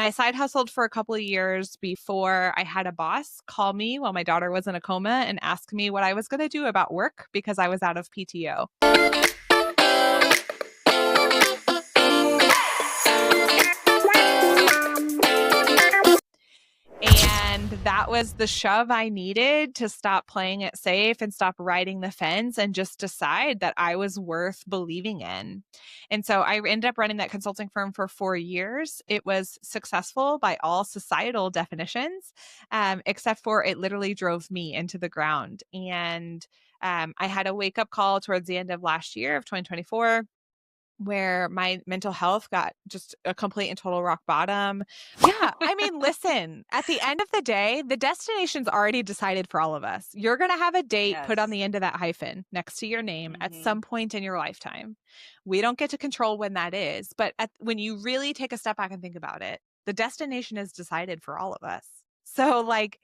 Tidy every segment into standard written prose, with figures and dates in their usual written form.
I side hustled for a couple of years before I had a boss call me while my daughter was in a coma and ask me what I was going to do about work because I was out of PTO. And that was the shove I needed to stop playing it safe and stop riding the fence and just decide that I was worth believing in. And so I ended up running that consulting firm for 4 years. It was successful by all societal definitions, except for it literally drove me into the ground. And I had a wake up call towards the end of last year of 2024 where my mental health got just a complete and total rock bottom. Yeah, I mean, listen, at the end of the day, the destination's already decided for all of us. You're going to have a date put on Yes. the end of that hyphen next to your name at Mm-hmm. some point in your lifetime. We don't get to control when that is, but when you really take a step back and think about it, the destination is decided for all of us. So, like,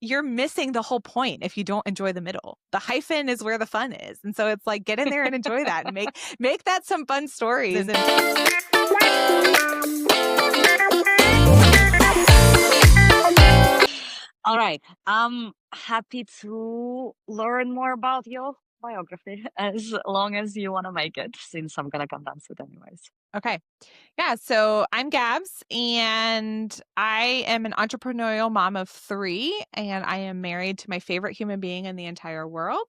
you're missing the whole point if you don't enjoy the middle. The hyphen is where the fun is. And so it's like, get in there and enjoy that and make that some fun stories. All right. I'm happy to learn more about your biography as long as you want to make it, since I'm gonna condense it anyways. Okay. Yeah. So I'm Gabs, and I am an entrepreneurial mom of three, and I am married to my favorite human being in the entire world.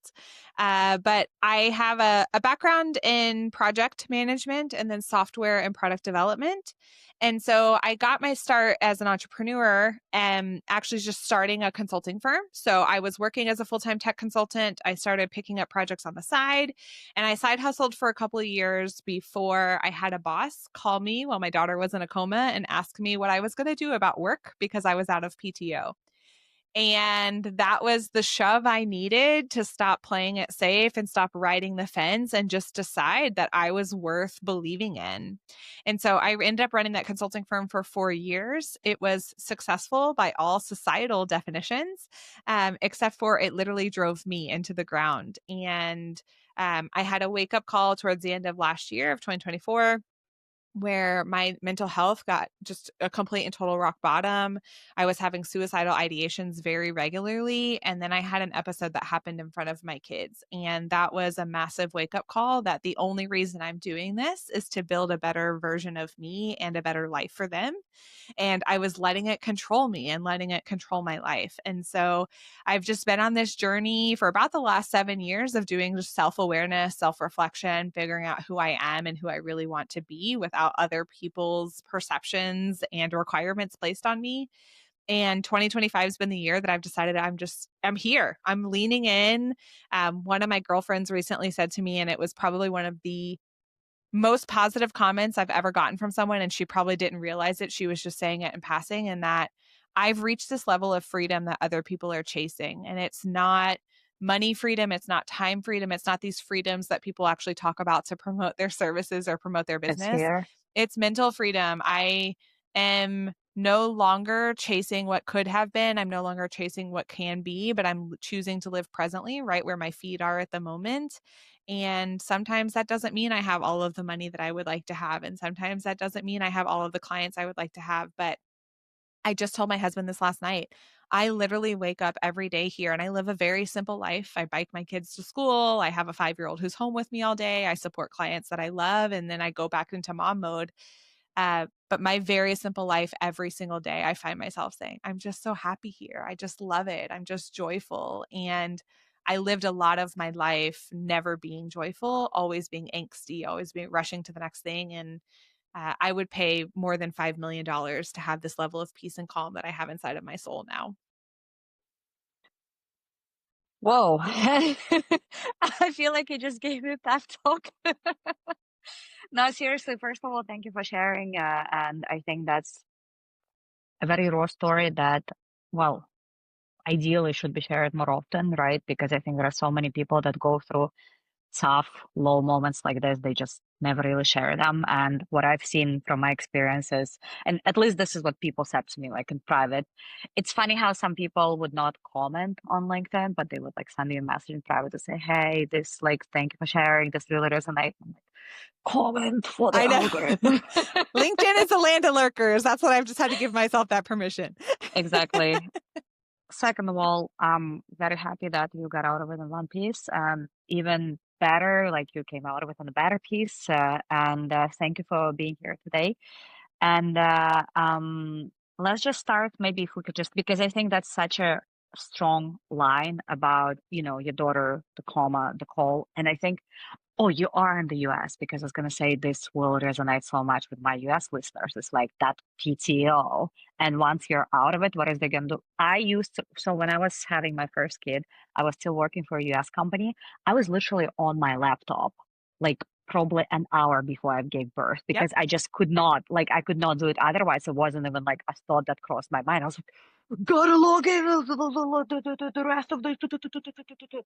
But I have a background in project management and then software and product development. And so I got my start as an entrepreneur and actually just starting a consulting firm. So I was working as a full time tech consultant. I started picking up projects on the side. And I side hustled for a couple of years before I had a boss call me while my daughter was in a coma and ask me what I was going to do about work because I was out of PTO. And that was the shove I needed to stop playing it safe and stop riding the fence and just decide that I was worth believing in. And so I ended up running that consulting firm for 4 years. It was successful by all societal definitions, except for it literally drove me into the ground. And I had a wake up call towards the end of last year of 2024 where my mental health got just a complete and total rock bottom. I was having suicidal ideations very regularly. And then I had an episode that happened in front of my kids. And that was a massive wake up call that the only reason I'm doing this is to build a better version of me and a better life for them. And I was letting it control me and letting it control my life. And so I've just been on this journey for about the last 7 years of doing just self awareness, self reflection, figuring out who I am and who I really want to be without other people's perceptions and requirements placed on me. And 2025 has been the year that I've decided I'm here. I'm leaning in. One of my girlfriends recently said to me, and it was probably one of the most positive comments I've ever gotten from someone, and she probably didn't realize it. She was just saying it in passing, and that I've reached this level of freedom that other people are chasing. And it's not money freedom, it's not time freedom, it's not these freedoms that people actually talk about to promote their services or promote their It's business. here. It's mental freedom. I am no longer chasing what could have been. I'm no longer chasing what can be, but I'm choosing to live presently, right where my feet are at the moment. And sometimes that doesn't mean I have all of the money that I would like to have. And sometimes that doesn't mean I have all of the clients I would like to have. But I just told my husband this last night. I literally wake up every day here and I live a very simple life. I bike my kids to school. I have a 5-year-old who's home with me all day. I support clients that I love. And then I go back into mom mode. But my very simple life, every single day, I find myself saying, I'm just so happy here. I just love it. I'm just joyful. And I lived a lot of my life never being joyful, always being angsty, always being rushing to the next thing. And I would pay more than $5 million to have this level of peace and calm that I have inside of my soul now. Whoa. I feel like you just gave me a pep talk. No, seriously, first of all, thank you for sharing. And I think that's a very raw story that, well, ideally should be shared more often, right? Because I think there are so many people that go through tough, low moments like this, they just never really share them. And what I've seen from my experiences, and at least this is what people said to me, like in private, it's funny how some people would not comment on LinkedIn, but they would like send me a message in private to say, hey, this like, thank you for sharing. This really resonates. I'm like, comment for the I know. algorithm. LinkedIn is the land of lurkers. That's what I've just had to give myself that permission. Exactly. Second of all, I'm very happy that you got out of it in one piece. Even better, like you came out of it in a better piece. And thank you for being here today. And let's just start. Maybe if we could just, because I think that's such a strong line about, you know, your daughter, the coma, the call. And I think oh, you are in the US because I was going to say this will resonate so much with my US listeners. It's like that PTO. And once you're out of it, what is they going to do? I used to, so when I was having my first kid, I was still working for a US company. I was literally on my laptop, like probably an hour before I gave birth Yep. because I just could not, like, I could not do it otherwise. It wasn't even like a thought that crossed my mind. I was like, gotta log in the rest of the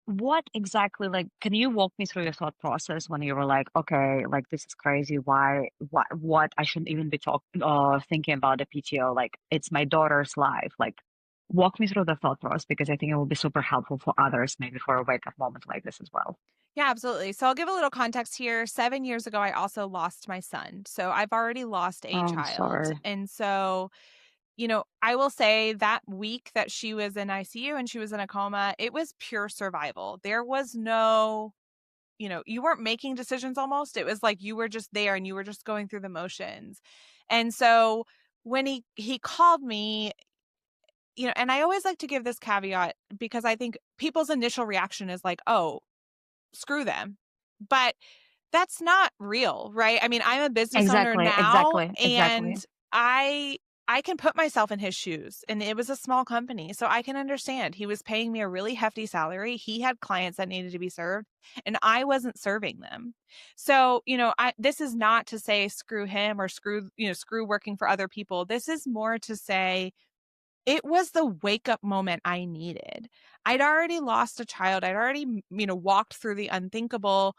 what exactly, like, can you walk me through your thought process when you were like, okay, like this is crazy. Why, what? I shouldn't even be talking, thinking about the PTO. Like, it's my daughter's life. Like, walk me through the thought process because I think it will be super helpful for others, maybe for a wake up moment like this as well. Yeah, absolutely. So I'll give a little context here. 7 years ago, I also lost my son. So I've already lost a Oh, I'm child. sorry. And so, I will say that week that she was in ICU and she was in a coma, it was pure survival. There was no, you weren't making decisions almost. It was like you were just there and you were just going through the motions. And so when he called me, and I always like to give this caveat because I think people's initial reaction is like, "Oh, screw them." But that's not real, right? I mean, I'm a business owner Exactly, now exactly, and exactly. I can put myself in his shoes and it was a small company, so I can understand. He was paying me a really hefty salary. He had clients that needed to be served and I wasn't serving them. So, this is not to say screw him or screw working for other people. This is more to say it was the wake up moment I needed. I'd already lost a child. I'd already, walked through the unthinkable.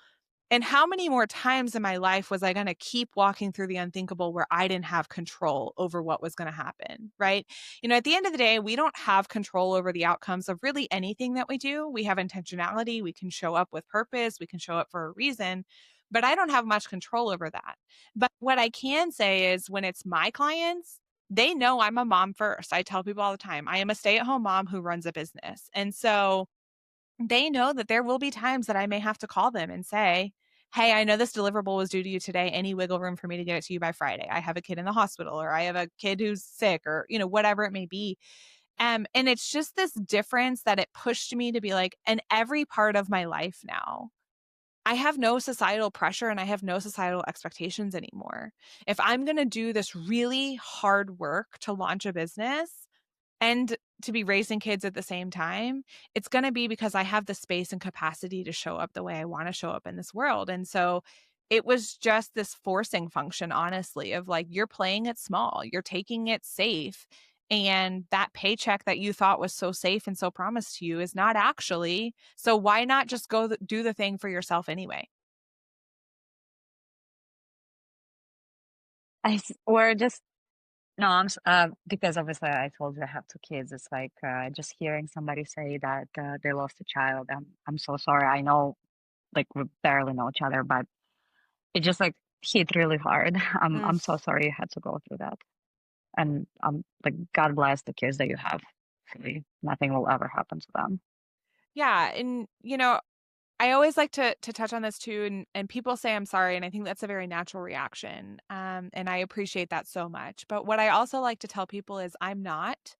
And how many more times in my life was I going to keep walking through the unthinkable where I didn't have control over what was going to happen, right? At the end of the day, we don't have control over the outcomes of really anything that we do. We have intentionality. We can show up with purpose. We can show up for a reason, but I don't have much control over that. But what I can say is when it's my clients, they know I'm a mom first. I tell people all the time, I am a stay at home mom who runs a business. And so they know that there will be times that I may have to call them and say, hey, I know this deliverable was due to you today. Any wiggle room for me to get it to you by Friday? I have a kid in the hospital or I have a kid who's sick or, whatever it may be. And it's just this difference that it pushed me to be like, in every part of my life now, I have no societal pressure and I have no societal expectations anymore. If I'm going to do this really hard work to launch a business, and to be raising kids at the same time, it's going to be because I have the space and capacity to show up the way I want to show up in this world. And so it was just this forcing function, honestly, of like, you're playing it small, you're taking it safe. And that paycheck that you thought was so safe and so promised to you is not actually. So why not just go do the thing for yourself anyway? We're just no, because obviously I told you I have two kids. It's like just hearing somebody say that they lost a child. I'm so sorry. I know, like we barely know each other, but it just like hit really hard. Mm, I'm so sorry you had to go through that. And like God bless the kids that you have. Hopefully, nothing will ever happen to them. yeah. And, I always like to touch on this too, and people say I'm sorry, and I think that's a very natural reaction, and I appreciate that so much. But what I also like to tell people is I'm not,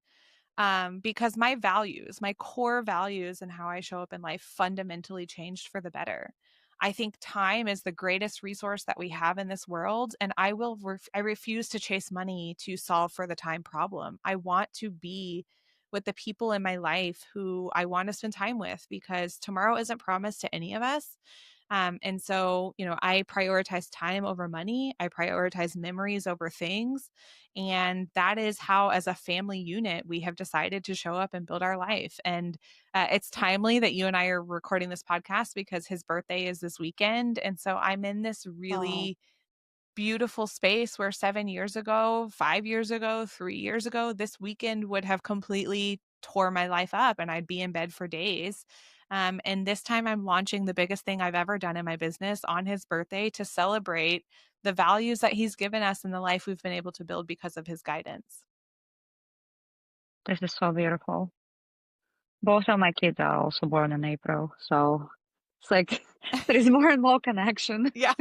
because my values, my core values, and how I show up in life fundamentally changed for the better. I think time is the greatest resource that we have in this world, and I refuse to chase money to solve for the time problem. I want to be with the people in my life who I want to spend time with because tomorrow isn't promised to any of us. And so, I prioritize time over money. I prioritize memories over things. And that is how, as a family unit, we have decided to show up and build our life. And it's timely that you and I are recording this podcast because his birthday is this weekend. And so I'm in this Wow. really beautiful space where 7 years ago, 5 years ago, 3 years ago, this weekend would have completely tore my life up and I'd be in bed for days. And this time I'm launching the biggest thing I've ever done in my business on his birthday to celebrate the values that he's given us and the life we've been able to build because of his guidance. This is so beautiful. Both of my kids are also born in April, so it's like there is more and more connection. Yeah.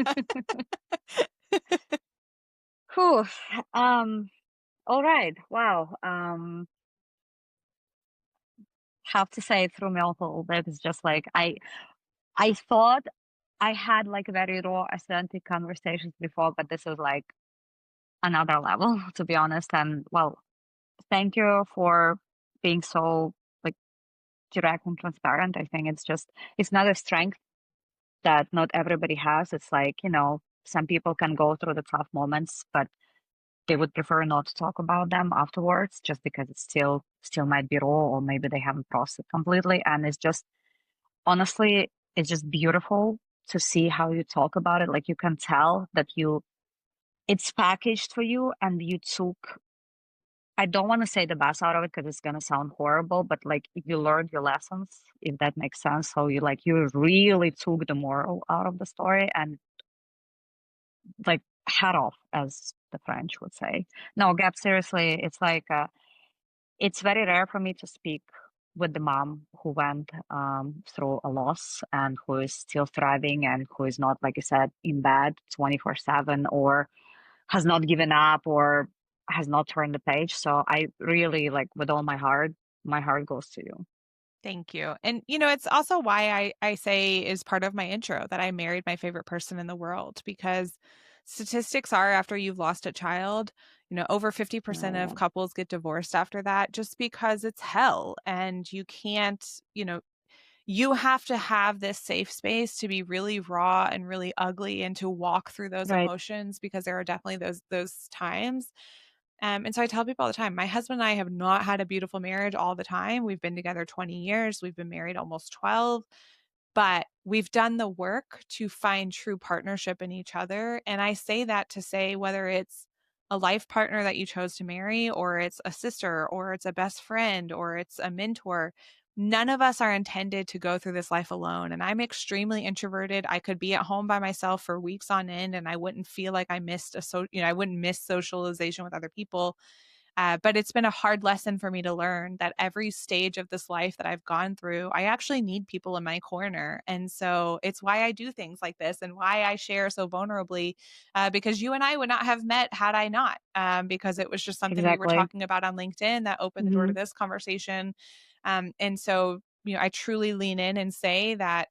Whew. Um, all right. Wow. Have to say it threw me off a little bit. It's just like I thought I had like very raw, authentic conversations before, but this is like another level, to be honest. And well, thank you for being so like direct and transparent. I think it's not a strength that not everybody has. It's like, some people can go through the tough moments, but they would prefer not to talk about them afterwards just because it still might be raw or maybe they haven't processed it completely. And it's just honestly, it's just beautiful to see how you talk about it. Like you can tell that it's packaged for you and you took, I don't want to say the best out of it because it's going to sound horrible, but like you learned your lessons, if that makes sense. So you really took the moral out of the story and like head off, as the French would say. No, Gab, seriously, it's like, it's very rare for me to speak with the mom who went through a loss and who is still thriving and who is not, like you said, in bed 24/7 or has not given up or has not turned the page. So I really like with all my heart goes to you. Thank you. And it's also why I say is part of my intro that I married my favorite person in the world because statistics are after you've lost a child, over 50% of Yeah, couples get divorced after that just because it's hell and you can't, you have to have this safe space to be really raw and really ugly and to walk through those right. emotions because there are definitely those times. And so I tell people all the time, my husband and I have not had a beautiful marriage all the time. We've been together 20 years. We've been married almost 12, but we've done the work to find true partnership in each other. And I say that to say whether it's a life partner that you chose to marry, or it's a sister, or it's a best friend, or it's a mentor, none of us are intended to go through this life alone. And I'm extremely introverted. I could be at home by myself for weeks on end and I wouldn't feel like I missed I wouldn't miss socialization with other people. But it's been a hard lesson for me to learn that every stage of this life that I've gone through, I actually need people in my corner. And so it's why I do things like this and why I share so vulnerably, because you and I would not have met had I not, because it was just something we were Exactly. talking about on LinkedIn that opened the door to Hmm. this conversation. And so, I truly lean in and say that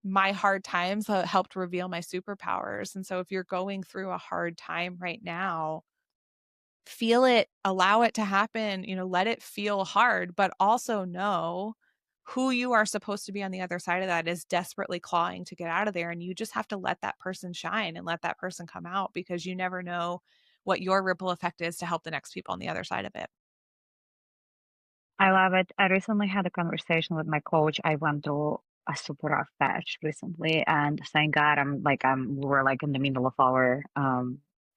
my hard times helped reveal my superpowers. And so if you're going through a hard time right now, feel it, allow it to happen, let it feel hard, but also know who you are supposed to be on the other side of that is desperately clawing to get out of there. And you just have to let that person shine and let that person come out because you never know what your ripple effect is to help the next people on the other side of it. I love it. I recently had a conversation with my coach. I went through a super rough patch recently, and thank God we were like in the middle of our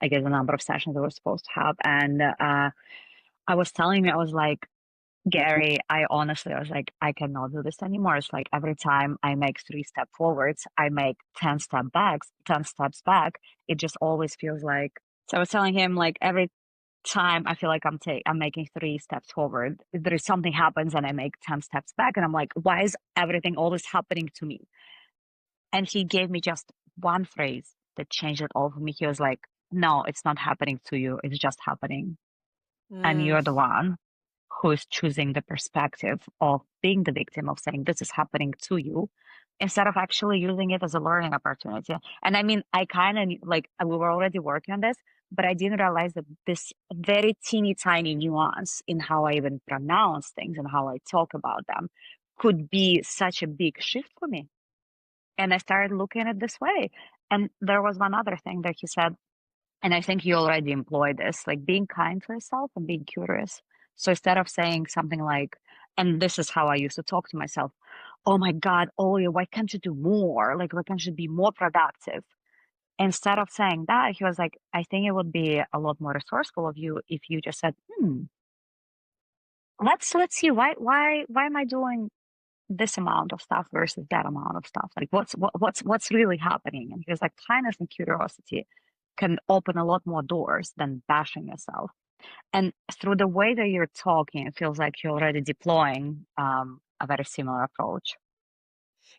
I guess the number of sessions that we're supposed to have, and I was telling me I was like, Gary, I was like, I cannot do this anymore. It's like every time I make 3 steps forwards, I make 10 steps back. It just always feels like. So I was telling him like every time I feel like I'm making 3 steps forward, there is something happens and I make 10 steps back, and I'm like, why is everything always happening to me? And he gave me just one phrase that changed it all for me. He was like, no, it's not happening to you. It's just happening, and Mm. you're the one who is choosing the perspective of being the victim of saying this is happening to you instead of actually using it as a learning opportunity. And I mean, I kind of like we were already working on this, but I didn't realize that this very teeny tiny nuance in how I even pronounce things and how I talk about them could be such a big shift for me. And I started looking at it this way. And there was one other thing that he said, and I think you already employ this, like being kind to yourself and being curious. So instead of saying something like, and this is how I used to talk to myself, oh my God, Olya, why can't you do more? Like, why can't you be more productive? Instead of saying that, he was like, I think it would be a lot more resourceful of you if you just said, let's see why am I doing this amount of stuff versus that amount of stuff? Like what's really happening? And he was like, kindness and curiosity can open a lot more doors than bashing yourself. And through the way that you're talking, it feels like you're already deploying a very similar approach.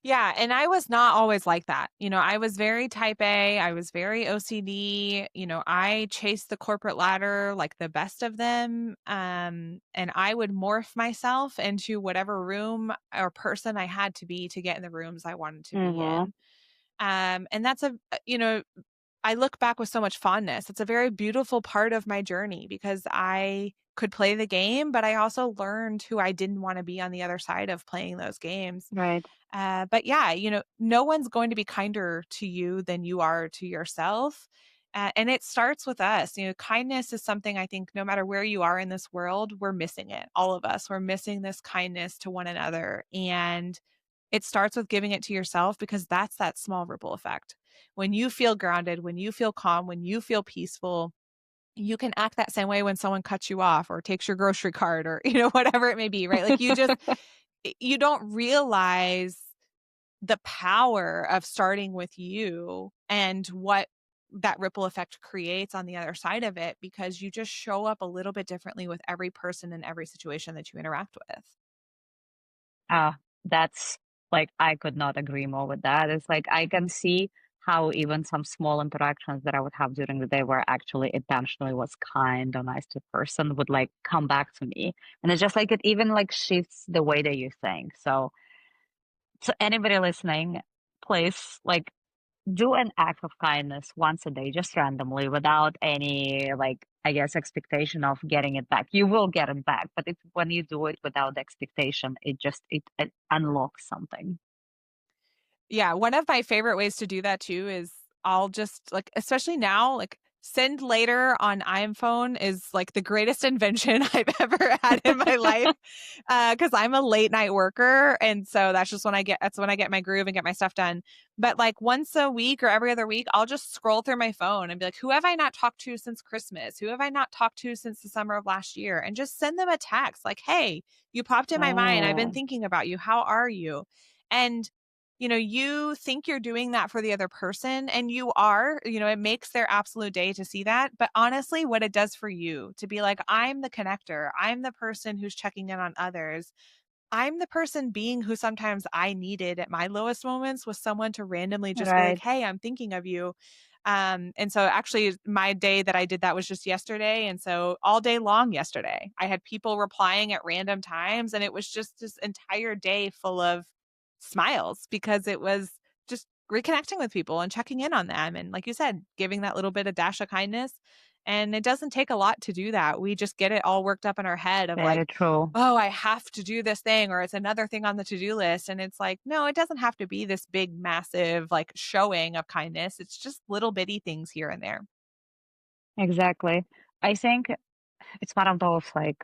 Yeah, and I was not always like that. I was very type A, I was very OCD. I chased the corporate ladder like the best of them. And I would morph myself into whatever room or person I had to be to get in the rooms I wanted to be Mm-hmm. in. And that's I look back with so much fondness. It's a very beautiful part of my journey because I could play the game, but I also learned who I didn't want to be on the other side of playing those games. Right. But yeah, no one's going to be kinder to you than you are to yourself. And it starts with us. Kindness is something I think no matter where you are in this world, we're missing it. All of us, we're missing this kindness to one another. And it starts with giving it to yourself because that's that small ripple effect. When you feel grounded, when you feel calm, when you feel peaceful, you can act that same way when someone cuts you off or takes your grocery card or, whatever it may be, right? Like you don't realize the power of starting with you and what that ripple effect creates on the other side of it because you just show up a little bit differently with every person and every situation that you interact with. That's like I could not agree more with that. It's like I can see how even some small interactions that I would have during the day where actually intentionally was kind or nice to a person would like come back to me. And it's just like it even like shifts the way that you think. So to anybody listening, please like do an act of kindness once a day, just randomly, without any like I guess expectation of getting it back. You will get it back, but when you do it without the expectation, it unlocks something. Yeah, one of my favorite ways to do that too is I'll just like, especially now, like send later on iPhone is like the greatest invention I've ever had in my life. Because I'm a late night worker. And so that's when I get my groove and get my stuff done. But like once a week or every other week, I'll just scroll through my phone and be like, who have I not talked to since Christmas? Who have I not talked to since the summer of last year? And just send them a text like, hey, you popped in my mind. I've been Mm, thinking about you. How are you? And you think you're doing that for the other person, and you are, it makes their absolute day to see that. But honestly, what it does for you to be like, I'm the connector, I'm the person who's checking in on others. I'm the person being who sometimes I needed at my lowest moments was someone to randomly just be like, right. hey, I'm thinking of you. And so actually my day that I did that was just yesterday. And so all day long yesterday, I had people replying at random times. And it was just this entire day full of smiles because it was just reconnecting with people and checking in on them. And like you said, giving that little bit of dash of kindness. And it doesn't take a lot to do that. We just get it all worked up in our head of Very like, true. oh, I have to do this thing or it's another thing on the to-do list. And it's like, no, it doesn't have to be this big, massive like showing of kindness. It's just little bitty things here and there. Exactly. I think it's one of those like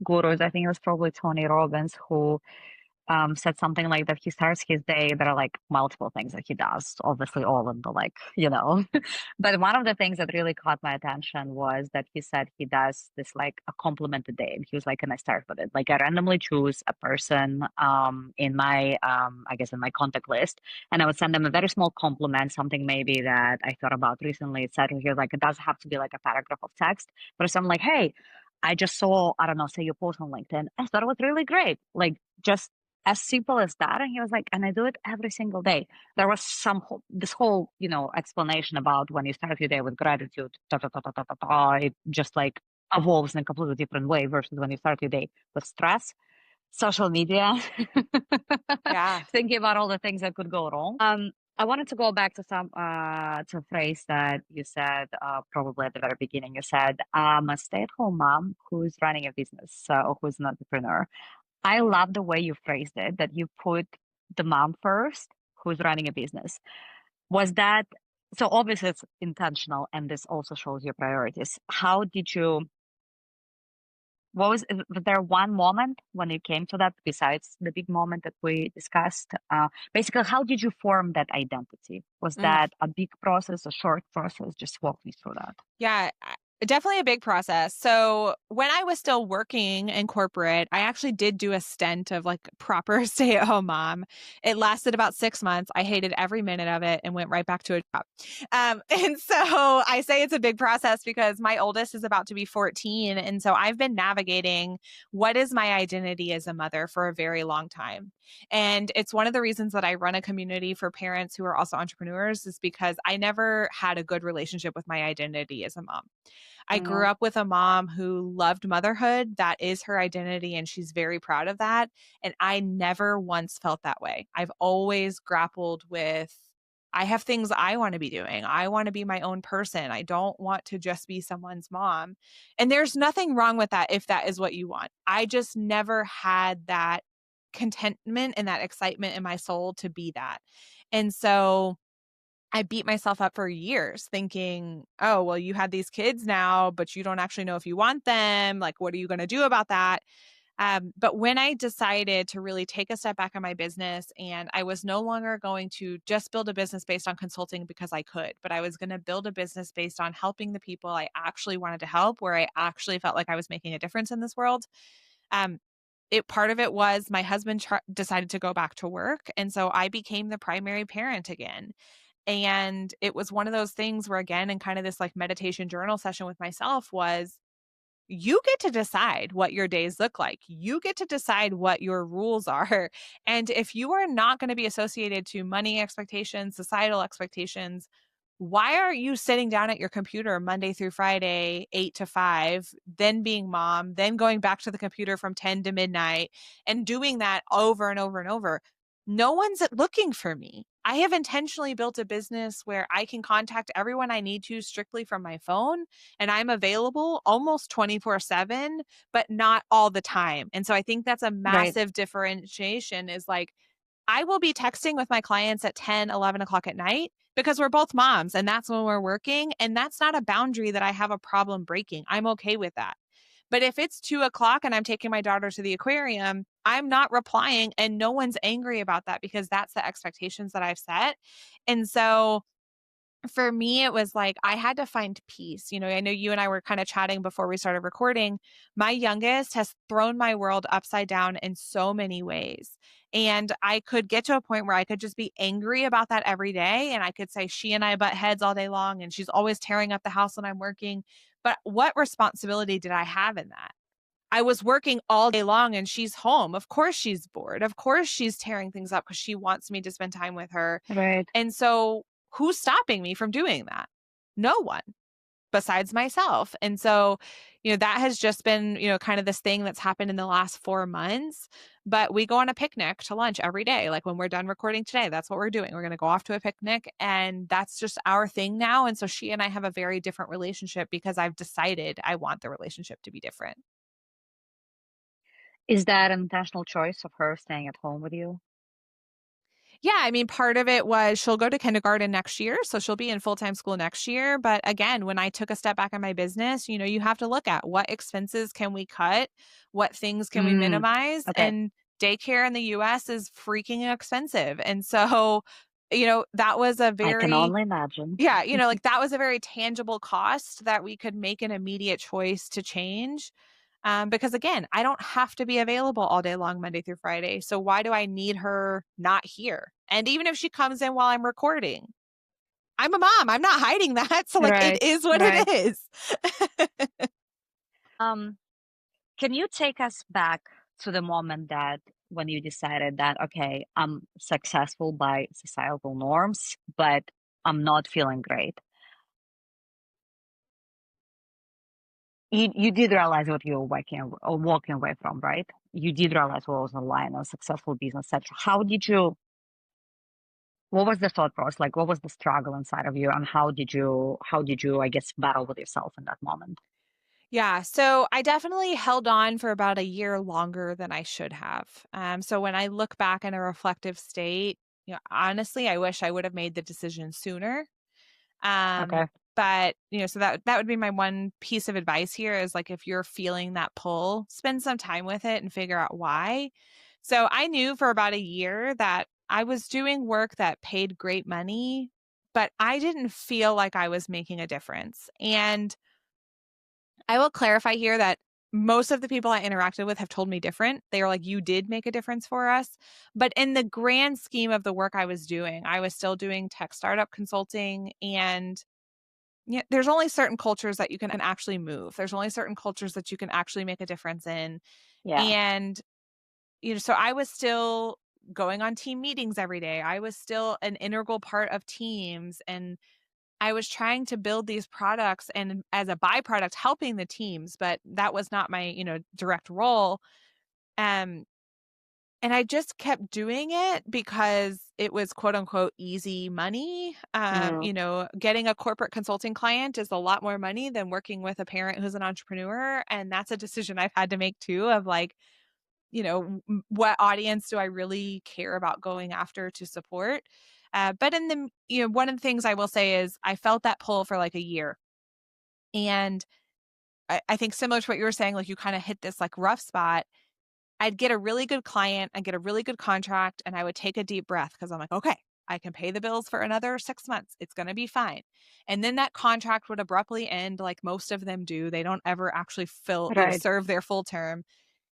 gurus. I think it was probably Tony Robbins who said something like that he starts his day. There are like multiple things that he does, obviously all in the like, but one of the things that really caught my attention was that he said he does this like a compliment a day. And he was like, can I start with it? Like I randomly choose a person in my, I guess in my contact list, and I would send them a very small compliment, something maybe that I thought about recently, etc. He was like, it doesn't have to be like a paragraph of text, but it's something like, hey, I just saw, I don't know, say your post on LinkedIn. I thought it was really great. Like just as simple as that. And he was like, and I do it every single day. There was this whole, explanation about when you start your day with gratitude, it just like evolves in a completely different way versus when you start your day with stress, social media, Yeah. thinking about all the things that could go wrong. I wanted to go back to to a phrase that you said probably at the very beginning. You said, I'm a stay-at-home mom who's running a business, so who's an entrepreneur. I love the way you phrased it, that you put the mom first, who's running a business. Was that so? Obviously, it's intentional, and this also shows your priorities. How did you? What was there one moment when you came to that besides the big moment that we discussed? Basically, how did you form that identity? Was Mm. that a big process, a short process? Just walk me through that. Yeah, definitely a big process. So when I was still working in corporate, I actually did do a stint of like proper stay-at-home mom. It lasted about 6 months. I hated every minute of it and went right back to a job. And so I say it's a big process because my oldest is about to be 14. And so I've been navigating what is my identity as a mother for a very long time. And it's one of the reasons that I run a community for parents who are also entrepreneurs is because I never had a good relationship with my identity as a mom. I grew Yeah, up with a mom who loved motherhood. That is her identity, and she's very proud of that. And I never once felt that way. I've always grappled with I have things I want to be doing. I want to be my own person. I don't want to just be someone's mom. And there's nothing wrong with that if that is what you want. I just never had that contentment and that excitement in my soul to be that. And so I beat myself up for years thinking, oh, well, you had these kids now, but you don't actually know if you want them. Like, what are you going to do about that? But when I decided to really take a step back in my business and I was no longer going to just build a business based on consulting because I could, but I was going to build a business based on helping the people I actually wanted to help, where I actually felt like I was making a difference in this world. Um, part of it was my husband decided to go back to work. And so I became the primary parent again. And it was one of those things where, again, in kind of this like meditation journal session with myself, was you get to decide what your days look like. You get to decide what your rules are. And if you are not going to be associated to money expectations, societal expectations, why are you sitting down at your computer Monday through Friday, 8 to 5, then being mom, then going back to the computer from 10 to midnight and doing that over and over and over? No one's looking for me. I have intentionally built a business where I can contact everyone I need to strictly from my phone, and I'm available almost 24/7, but not all the time. And so I think that's a right, massive differentiation is like, I will be texting with my clients at 10, 11 o'clock at night because we're both moms and that's when we're working. And that's not a boundary that I have a problem breaking. I'm okay with that. But if it's 2 o'clock and I'm taking my daughter to the aquarium, I'm not replying and no one's angry about that because that's the expectations that I've set. And so for me, it was like I had to find peace. I know you and I were kind of chatting before we started recording. My youngest has thrown my world upside down in so many ways. And I could get to a point where I could just be angry about that every day. And I could say she and I butt heads all day long, and she's always tearing up the house when I'm working. But what responsibility did I have in that? I was working all day long and she's home. Of course, she's bored. Of course, she's tearing things up because she wants me to spend time with her. right. And so, who's stopping me from doing that? No one besides myself. And so, that has just been, kind of this thing that's happened in the last 4 months. But we go on a picnic to lunch every day. Like when we're done recording today, that's what we're doing. We're going to go off to a picnic, and that's just our thing now. And so, she and I have a very different relationship because I've decided I want the relationship to be different. Is that an intentional choice of her staying at home with you? Yeah, I mean, part of it was she'll go to kindergarten next year, so she'll be in full-time school next year, but again, when I took a step back in my business, you have to look at what expenses can we cut, what things can we Mm, minimize, okay, and daycare in the US is freaking expensive. And so, that was a I can very only imagine. yeah, like that was a very tangible cost that we could make an immediate choice to change. Because again, I don't have to be available all day long, Monday through Friday. So why do I need her not here? And even if she comes in while I'm recording, I'm a mom. I'm not hiding that. So like it Right, is what right. it is. Um, can you take us back to the moment that when you decided that, okay, I'm successful by societal norms, but I'm not feeling great? You did realize what you were working or walking away from, right? You did realize what was online, a successful business, etc. How did you? What was the thought process? Like, what was the struggle inside of you, and how did you? How did you? I guess battle with yourself in that moment. Yeah, so I definitely held on for about a year longer than I should have. So when I look back in a reflective state, honestly, I wish I would have made the decision sooner. Um, Okay. but so that would be my one piece of advice here is like if you're feeling that pull, spend some time with it and figure out why. So I knew for about a year that I was doing work that paid great money, but I didn't feel like I was making a difference. And I will clarify here that most of the people I interacted with have told me different. They are like, you did make a difference for us. But in the grand scheme of the work I was doing, I was still doing tech startup consulting. And yeah, there's only certain cultures that you can actually move. There's only certain cultures that you can actually make a difference in. Yeah. And, so I was still going on team meetings every day. I was still an integral part of teams. And I was trying to build these products and as a byproduct helping the teams, but that was not my, direct role. Um, and I just kept doing it because it was quote unquote easy money. Mm, Getting a corporate consulting client is a lot more money than working with a parent who's an entrepreneur. And that's a decision I've had to make too of like, what audience do I really care about going after to support? But in the, one of the things I will say is I felt that pull for like a year. And I think similar to what you were saying, like you kind of hit this like rough spot. I'd get a really good client, I'd get a really good contract, and I would take a deep breath because I'm like, okay, I can pay the bills for another 6 months. It's going to be fine. And then that contract would abruptly end, like most of them do. They don't ever actually right. serve their full term.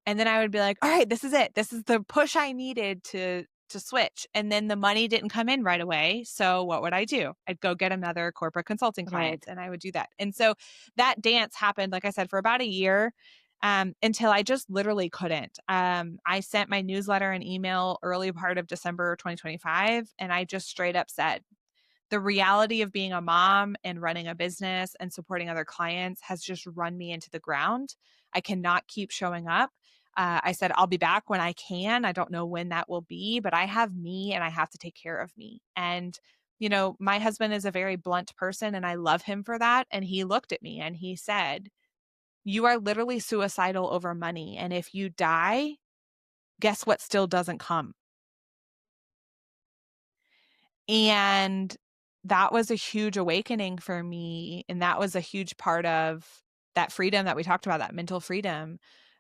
And then I would be like, all right, this is it. This is the push I needed to switch. And then the money didn't come in right away. So what would I do? I'd go get another corporate consulting client Right. and I would do that. And so that dance happened, like I said, for about a year. Until I just literally couldn't. I sent my newsletter and email early part of December 2025, and I just straight up said, the reality of being a mom and running a business and supporting other clients has just run me into the ground. I cannot keep showing up. I said, I'll be back when I can. I don't know when that will be, but I have me and I have to take care of me. And, my husband is a very blunt person and I love him for that. And he looked at me and he said, you are literally suicidal over money. And if you die, guess what still doesn't come? And that was a huge awakening for me. And that was a huge part of that freedom that we talked about, that mental freedom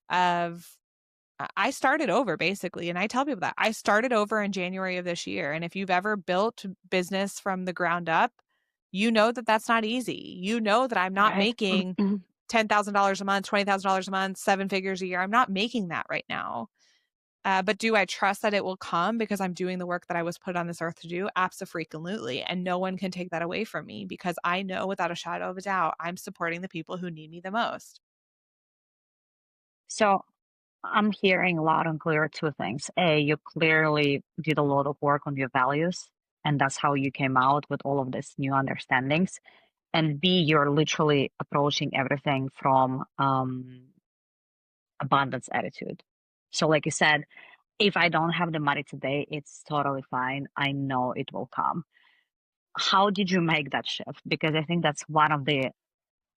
of I started over basically. And I tell people that I started over in January of this year. And if you've ever built business from the ground up, you know that that's not easy. You know that I'm not Right. making $10,000 a month, $20,000 a month, seven figures a year. I'm not making that right now. But do I trust that it will come because I'm doing the work that I was put on this earth to do? Absolutely. And no one can take that away from me because I know without a shadow of a doubt, I'm supporting the people who need me the most. So I'm hearing loud and clear two things. A, you clearly did a lot of work on your values, and that's how you came out with all of these new understandings. And B, you're literally approaching everything from abundance attitude. So, like you said, if I don't have the money today, it's totally fine. I know it will come. How did you make that shift? Because I think that's one of the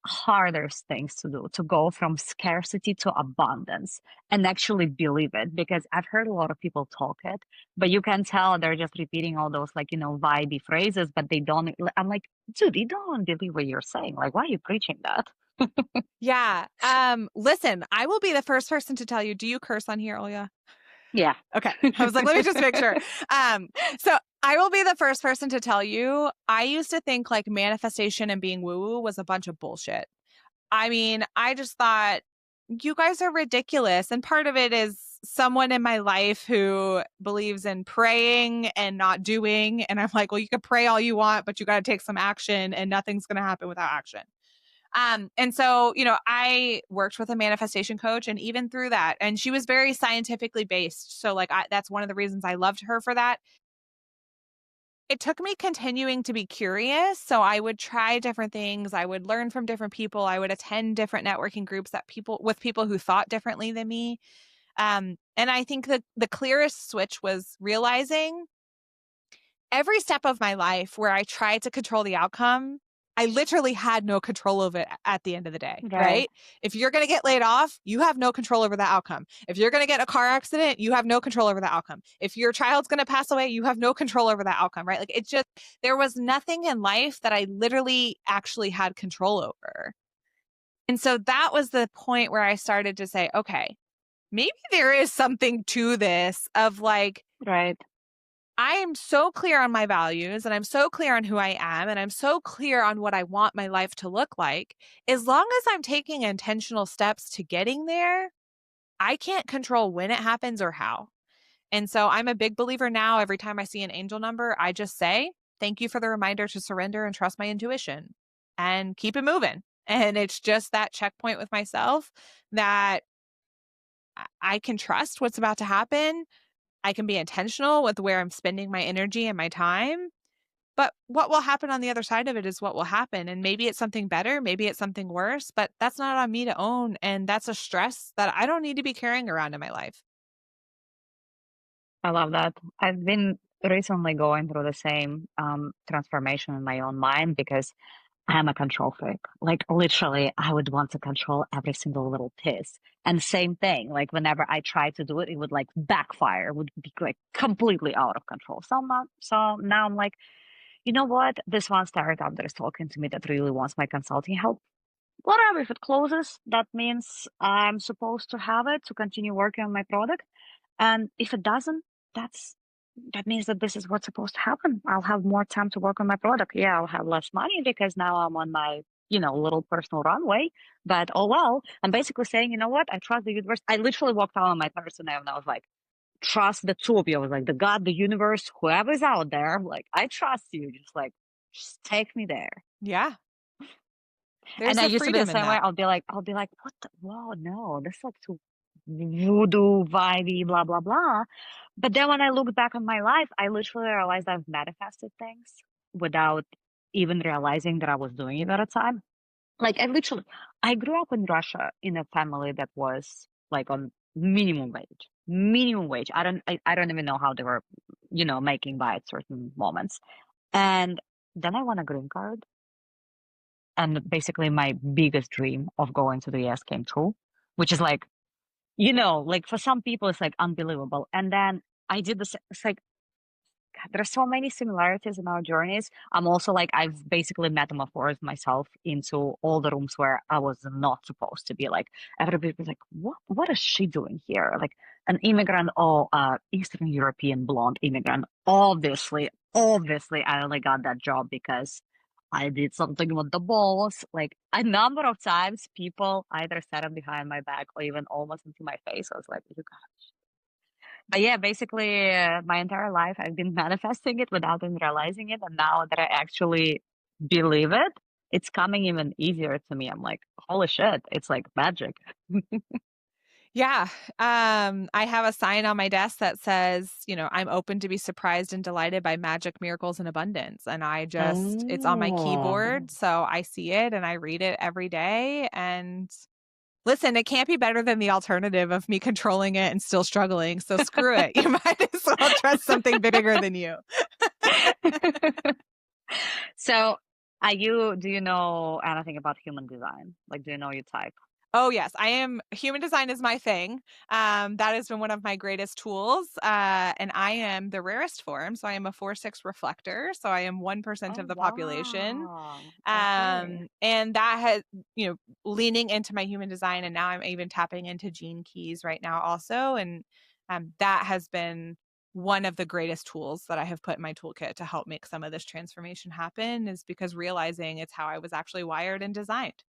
hardest things to do, to go from scarcity to abundance and actually believe it. Because I've heard a lot of people talk it, but you can tell they're just repeating all those like, vibey phrases, but they don't. I'm like, dude, you don't believe what you're saying. Like, why are you preaching that? Yeah. Listen, I will be the first person to tell you, do you curse on here, Olya? Yeah. Okay. I was like, let me just make sure. So I will be the first person to tell you, I used to think like manifestation and being woo woo was a bunch of bullshit. I mean, I just thought you guys are ridiculous. And part of it is someone in my life who believes in praying and not doing. And I'm like, well, you can pray all you want, but you got to take some action and nothing's going to happen without action. And so, I worked with a manifestation coach and even through that, and she was very scientifically based. So like, that's one of the reasons I loved her for that. It took me continuing to be curious. So I would try different things. I would learn from different people. I would attend different networking groups with people who thought differently than me. And I think that the clearest switch was realizing every step of my life where I tried to control the outcome I literally had no control over it at the end of the day, Right. right? If you're going to get laid off, you have no control over the outcome. If you're going to get in a car accident, you have no control over the outcome. If your child's going to pass away, you have no control over the outcome, right? Like it just, there was nothing in life that I literally actually had control over. And so that was the point where I started to say, okay, maybe there is something to this of like, Right. I am so clear on my values and I'm so clear on who I am and I'm so clear on what I want my life to look like. As long as I'm taking intentional steps to getting there, I can't control when it happens or how. And so I'm a big believer now. Every time I see an angel number, I just say, thank you for the reminder to surrender and trust my intuition and keep it moving. And it's just that checkpoint with myself that I can trust what's about to happen. I can be intentional with where I'm spending my energy and my time. But what will happen on the other side of it is what will happen. And maybe it's something better, maybe it's something worse, but that's not on me to own. And that's a stress that I don't need to be carrying around in my life. I love that. I've been recently going through the same transformation in my own mind because I'm a control freak. Like literally, I would want to control every single little piece. And same thing, like whenever I try to do it, it would like backfire, would be like completely out of control. So now I'm like, you know what? This one startup that is talking to me that really wants my consulting help. Whatever, if it closes, that means I'm supposed to have it to continue working on my product. And if it doesn't, that's that means that this is what's supposed to happen. I'll have more time to work on my product. Yeah, I'll have less money because now I'm on my, little personal runway. But oh well. I'm basically saying, you know what? I trust the universe. I literally walked out on my person and I was like, trust the two of you. I was like, the God, the universe, whoever's out there, like, I trust you. Just take me there. Yeah, And there's I a used to be the freedom in same way. that. I'll be like, what the, whoa, no, this is like too voodoo, vibey, blah, blah, blah. But then when I look back on my life, I literally realized I've manifested things without even realizing that I was doing it at a time. Like I grew up in Russia in a family that was like on minimum wage, minimum wage. I don't even know how they were, making by at certain moments. And then I won a green card and basically my biggest dream of going to the US came true, which is like, like for some people it's like unbelievable. And then I did this. It's like God, there are so many similarities in our journeys. I'm also like I've basically metamorphosed myself into all the rooms where I was not supposed to be. Like everybody was like, "What is she doing here?" Like an immigrant, or Eastern European blonde immigrant. Obviously, I only got that job because I did something with the boss. Like a number of times, people either said it behind my back or even almost into my face. I was like, "You but yeah, basically, my entire life I've been manifesting it without even realizing it. And now that I actually believe it, it's coming even easier to me. I'm like, holy shit, it's like magic. Yeah. I have a sign on my desk that says, I'm open to be surprised and delighted by magic, miracles, and abundance. And it's on my Oh. keyboard. So I see it and I read it every day. And listen, it can't be better than the alternative of me controlling it and still struggling. So screw it. You might as well trust something bigger than you. So, do you know anything about human design? Like, do you know your type? Oh, yes. Human design is my thing. That has been one of my greatest tools. And I am the rarest form. So I am a 4-6 reflector. So I am 1% Oh, of the population. wow. Okay. And that has, leaning into my human design. And now I'm even tapping into gene keys right now also. And that has been one of the greatest tools that I have put in my toolkit to help make some of this transformation happen is because realizing it's how I was actually wired and designed.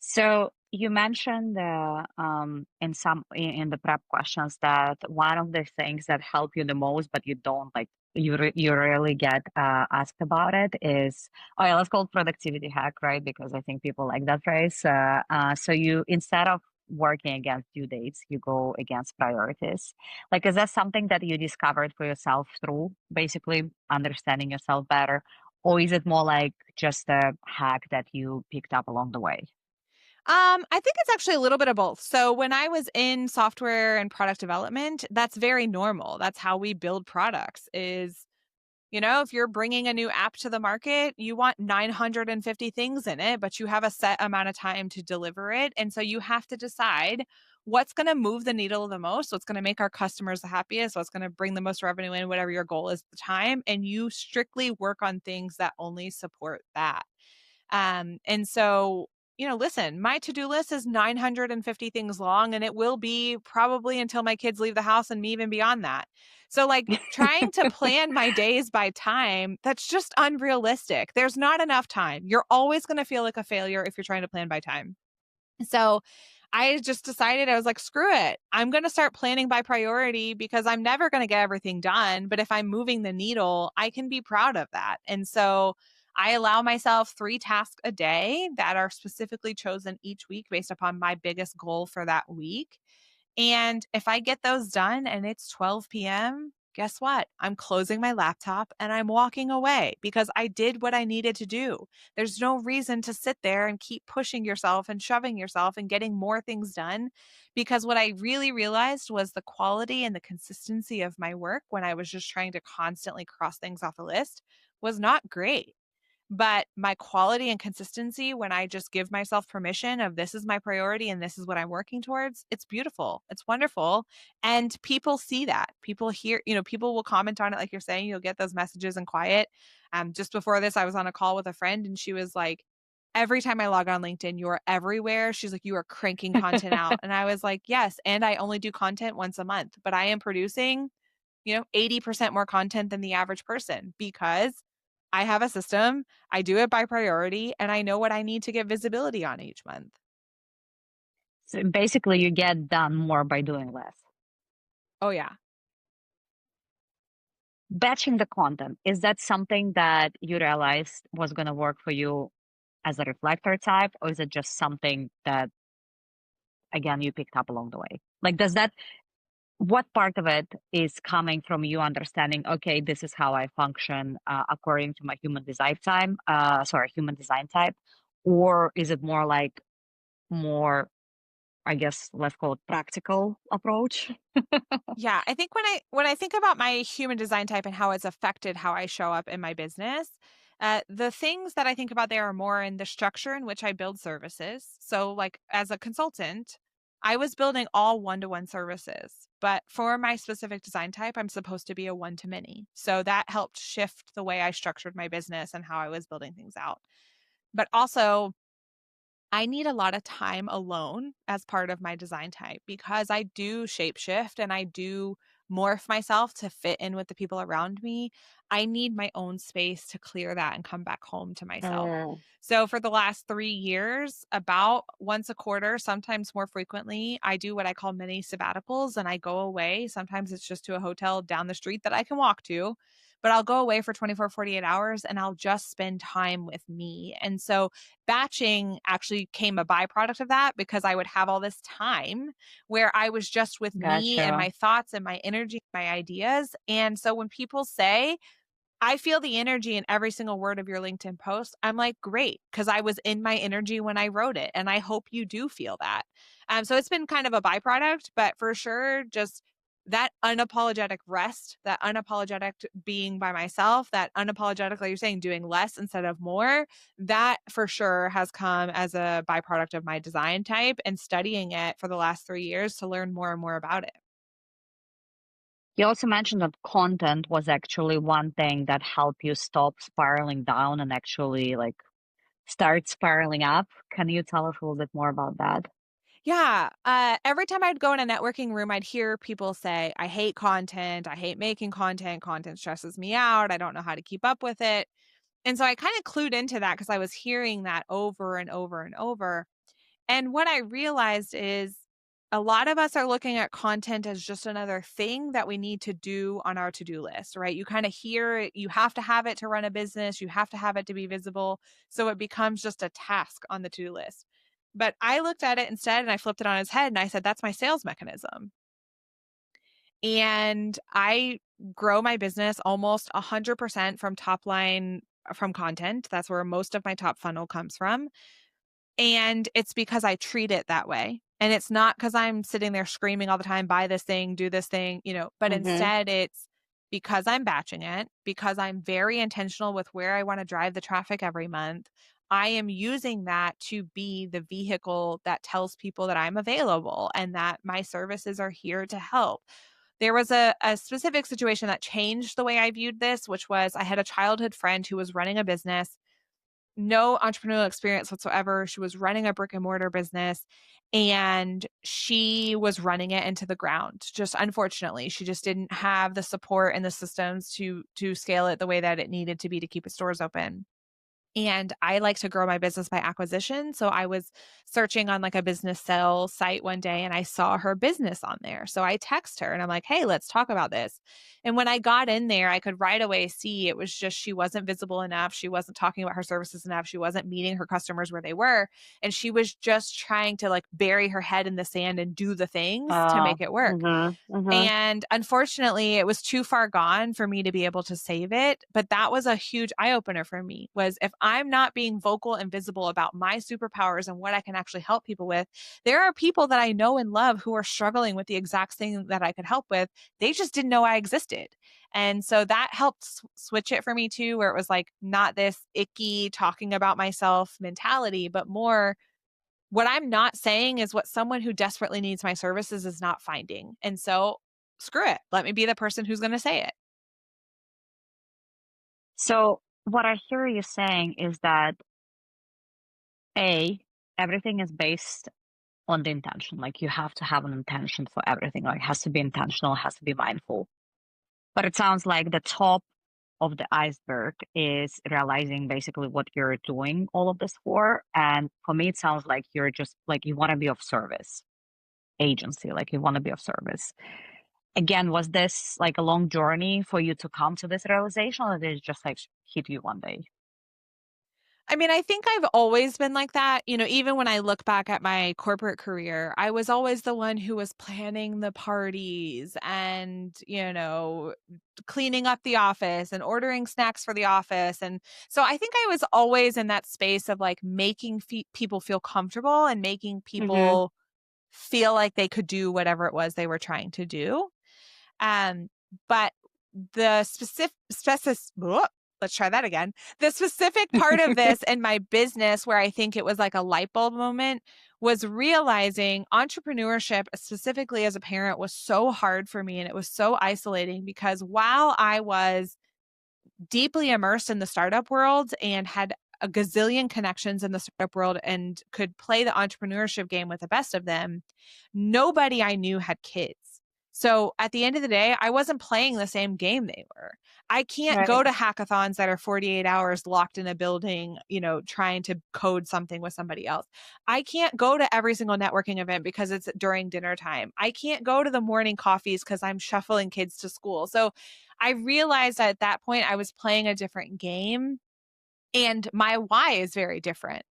So you mentioned in the prep questions that one of the things that help you the most, but you don't like you rarely get asked about it is oh yeah, let's call it productivity hack, right? Because I think people like that phrase. So you instead of working against due dates, you go against priorities. Like, is that something that you discovered for yourself through basically understanding yourself better, or is it more like just a hack that you picked up along the way? I think it's actually a little bit of both. So when I was in software and product development, that's very normal. That's how we build products is If you're bringing a new app to the market, you want 950 things in it, but you have a set amount of time to deliver it. And so you have to decide what's going to move the needle the most, what's going to make our customers the happiest, what's going to bring the most revenue in, whatever your goal is at the time. And you strictly work on things that only support that. And so, listen, my to-do list is 950 things long, and it will be probably until my kids leave the house and me even beyond that. So, like, trying to plan my days by time, that's just unrealistic. There's not enough time. You're always going to feel like a failure if you're trying to plan by time. So I just decided, I was like, screw it. I'm going to start planning by priority because I'm never going to get everything done. But if I'm moving the needle, I can be proud of that. And so I allow myself 3 tasks a day that are specifically chosen each week based upon my biggest goal for that week. And if I get those done and it's 12 p.m., guess what? I'm closing my laptop and I'm walking away because I did what I needed to do. There's no reason to sit there and keep pushing yourself and shoving yourself and getting more things done, because what I really realized was the quality and the consistency of my work when I was just trying to constantly cross things off the list was not great. But my quality and consistency, when I just give myself permission of this is my priority and this is what I'm working towards, it's beautiful. It's wonderful. And people see that. People hear, people will comment on it. Like you're saying, you'll get those messages in quiet. Just before this, I was on a call with a friend and she was like, every time I log on LinkedIn, you're everywhere. She's like, you are cranking content out. And I was like, yes. And I only do content once a month, but I am producing 80% more content than the average person because I have a system, I do it by priority, and I know what I need to get visibility on each month. So basically, you get done more by doing less. Oh, yeah. Batching the content, is that something that you realized was going to work for you as a reflector type, or is it just something that, again, you picked up along the way? Like, what part of it is coming from you understanding, okay, this is how I function according to my human design type, or is it more, I guess, let's call it practical approach? Yeah, I think when I think about my human design type and how it's affected how I show up in my business, the things that I think about there are more in the structure in which I build services. So, like as a consultant, I was building all one-to-one services, but for my specific design type, I'm supposed to be a one-to-many. So that helped shift the way I structured my business and how I was building things out. But also, I need a lot of time alone as part of my design type because I do shapeshift and I do morph myself to fit in with the people around me. I need my own space to clear that and come back home to myself. Mm. So, for the last 3 years, about once a quarter, sometimes more frequently, I do what I call mini sabbaticals and I go away. Sometimes it's just to a hotel down the street that I can walk to, but I'll go away for 24, 48 hours and I'll just spend time with me. And so, batching actually came a byproduct of that because I would have all this time where I was just with me and Gotcha. my thoughts and my energy, my ideas. And so when people say, I feel the energy in every single word of your LinkedIn post, I'm like, great, because I was in my energy when I wrote it. And I hope you do feel that. So it's been kind of a byproduct, but for sure, just that unapologetic rest, that unapologetic being by myself, that unapologetic, like you're saying, doing less instead of more, that for sure has come as a byproduct of my design type and studying it for the last 3 years to learn more and more about it. You also mentioned that content was actually one thing that helped you stop spiraling down and actually start spiraling up. Can you tell us a little bit more about that? Yeah. Every time I'd go in a networking room, I'd hear people say, I hate content. I hate making content. Content stresses me out. I don't know how to keep up with it. And so I kind of clued into that because I was hearing that over and over and over. And what I realized is a lot of us are looking at content as just another thing that we need to do on our to do list, right? You kind of hear it, you have to have it to run a business, you have to have it to be visible. So it becomes just a task on the to do list. But I looked at it instead and I flipped it on its head and I said, that's my sales mechanism. And I grow my business almost 100% from top line from content. That's where most of my top funnel comes from. And it's because I treat it that way. And it's not because I'm sitting there screaming all the time, buy this thing, do this thing, but Mm-hmm. instead it's because I'm batching it, because I'm very intentional with where I want to drive the traffic every month. I am using that to be the vehicle that tells people that I'm available and that my services are here to help. There was a specific situation that changed the way I viewed this, which was I had a childhood friend who was running a business, no entrepreneurial experience whatsoever. She was running a brick and mortar business and she was running it into the ground. Just unfortunately, she just didn't have the support and the systems to scale it the way that it needed to be to keep its stores open. And I like to grow my business by acquisition. So I was searching on like a business sale site one day and I saw her business on there. So I text her and I'm like, hey, let's talk about this. And when I got in there, I could right away see it was just she wasn't visible enough. She wasn't talking about her services enough. She wasn't meeting her customers where they were. And she was just trying to like bury her head in the sand and do the things to make it work. Mm-hmm, mm-hmm. And unfortunately, it was too far gone for me to be able to save it. But that was a huge eye opener for me was if I'm not being vocal and visible about my superpowers and what I can actually help people with, there are people that I know and love who are struggling with the exact thing that I could help with. They just didn't know I existed. And so that helped switch it for me too, where it was like not this icky talking about myself mentality, but more what I'm not saying is what someone who desperately needs my services is not finding. And so screw it. Let me be the person who's going to say it. So what I hear you saying is that A, everything is based on the intention. Like you have to have an intention for everything. Like it has to be intentional, it has to be mindful. But it sounds like the top of the iceberg is realizing basically what you're doing all of this for. And for me, it sounds like you're just like you want to be of service agency, like you want to be of service. Again, was this like a long journey for you to come to this realization, or did it just like hit you one day? I mean, I think I've always been like that. You know, even when I look back at my corporate career, I was always the one who was planning the parties and, cleaning up the office and ordering snacks for the office. And so I think I was always in that space of like making people feel comfortable and making Mm-hmm. people feel like they could do whatever it was they were trying to do. Um, but the let's try that again. The specific part of this in my business where I think it was like a light bulb moment was realizing entrepreneurship, specifically as a parent, was so hard for me and it was so isolating because while I was deeply immersed in the startup world and had a gazillion connections in the startup world and could play the entrepreneurship game with the best of them, nobody I knew had kids. So at the end of the day, I wasn't playing the same game they were. I can't Right. go to hackathons that are 48 hours locked in a building, trying to code something with somebody else. I can't go to every single networking event because it's during dinner time. I can't go to the morning coffees because I'm shuffling kids to school. So I realized at that point I was playing a different game and my why is very different.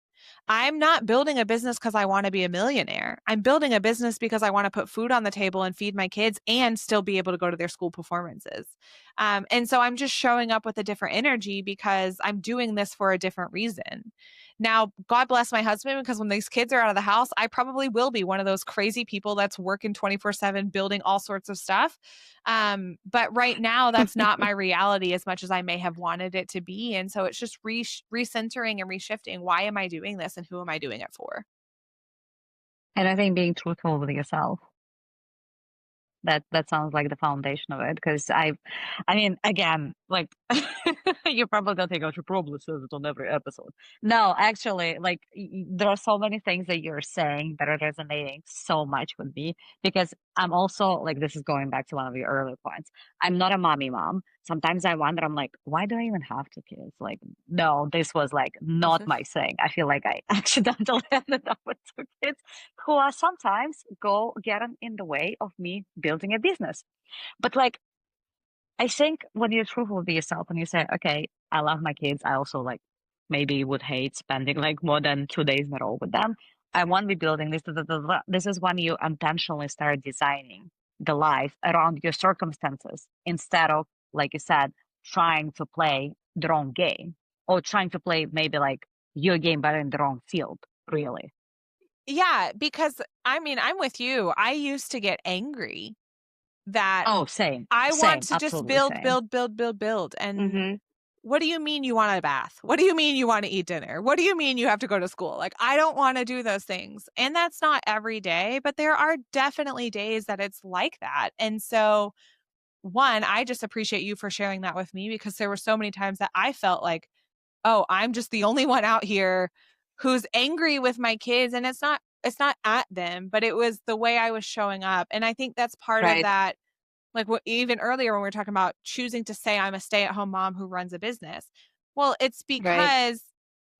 I'm not building a business because I want to be a millionaire. I'm building a business because I want to put food on the table and feed my kids and still be able to go to their school performances. And so I'm just showing up with a different energy because I'm doing this for a different reason. Now, God bless my husband because when these kids are out of the house, I probably will be one of those crazy people that's working 24/7, building all sorts of stuff. But right now, that's not my reality as much as I may have wanted it to be. And so it's just recentering and reshifting. Why am I doing this and who am I doing it for? And I think being truthful with yourself. That sounds like the foundation of it. Because I mean, again, like you're probably gonna think, "Oh, she probably says it on every episode." No, actually, like there are so many things that you're saying that are resonating so much with me because I'm also like this is going back to one of your earlier points. I'm not a mommy mom. Sometimes I wonder, I'm like, why do I even have two kids? Like, no, this was like not my thing. I feel like I accidentally ended up with two kids who are sometimes go get in the way of me building a business. But like, I think when you're truthful with yourself and you say, okay, I love my kids. I also like maybe would hate spending like more than 2 days in a row with them. I want to be building this. This is when you intentionally start designing the life around your circumstances instead of, like you said, trying to play the wrong game or trying to play maybe like your game but in the wrong field, really. Yeah, because I mean, I'm with you. I used to get angry that Oh, same, I want same, to just absolutely build, same. build, build, build, build. And Mm-hmm. what do you mean you want a bath? What do you mean you want to eat dinner? What do you mean you have to go to school? Like, I don't want to do those things. And that's not every day, but there are definitely days that it's like that. And so, one, I just appreciate you for sharing that with me, because there were so many times that I felt like, oh, I'm just the only one out here who's angry with my kids. And it's not at them, but it was the way I was showing up. And I think that's part of Right, that, like what even earlier when we were talking about choosing to say I'm a stay-at-home mom who runs a business. Well, it's right. because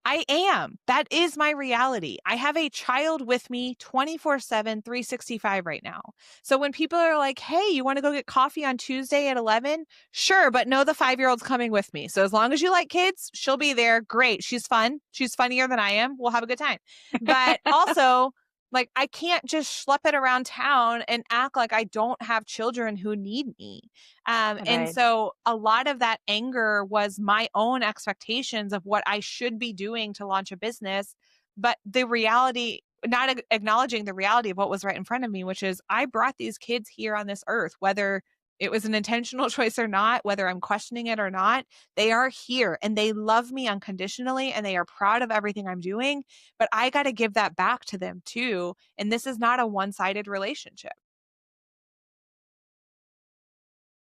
I am. That is my reality. I have a child with me 24/7, 365 right now. So when people are like, "Hey, you want to go get coffee on Tuesday at 11?" Sure, but no, the 5-year-old's coming with me. So as long as you like kids, she'll be there. Great. She's fun. She's funnier than I am. We'll have a good time. But also, like, I can't just schlep it around town and act like I don't have children who need me. And Right. so a lot of that anger was my own expectations of what I should be doing to launch a business. But the reality, not acknowledging the reality of what was right in front of me, which is I brought these kids here on this earth, whether it was an intentional choice or not, whether I'm questioning it or not, they are here and they love me unconditionally and they are proud of everything I'm doing. But I got to give that back to them too. And this is not a one sided relationship.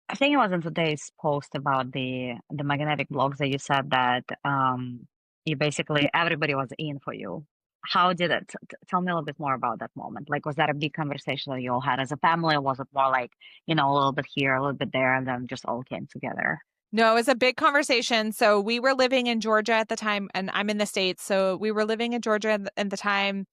I think it was in today's post about the magnetic blocks that you said that you basically everybody was in for you. How did it? Tell me a little bit more about that moment. Like, was that a big conversation that you all had as a family, or was it more like, a little bit here, a little bit there, and then just all came together? No, it was a big conversation. So we were living in Georgia at the time, and I'm in the States. So we were living in Georgia at the time.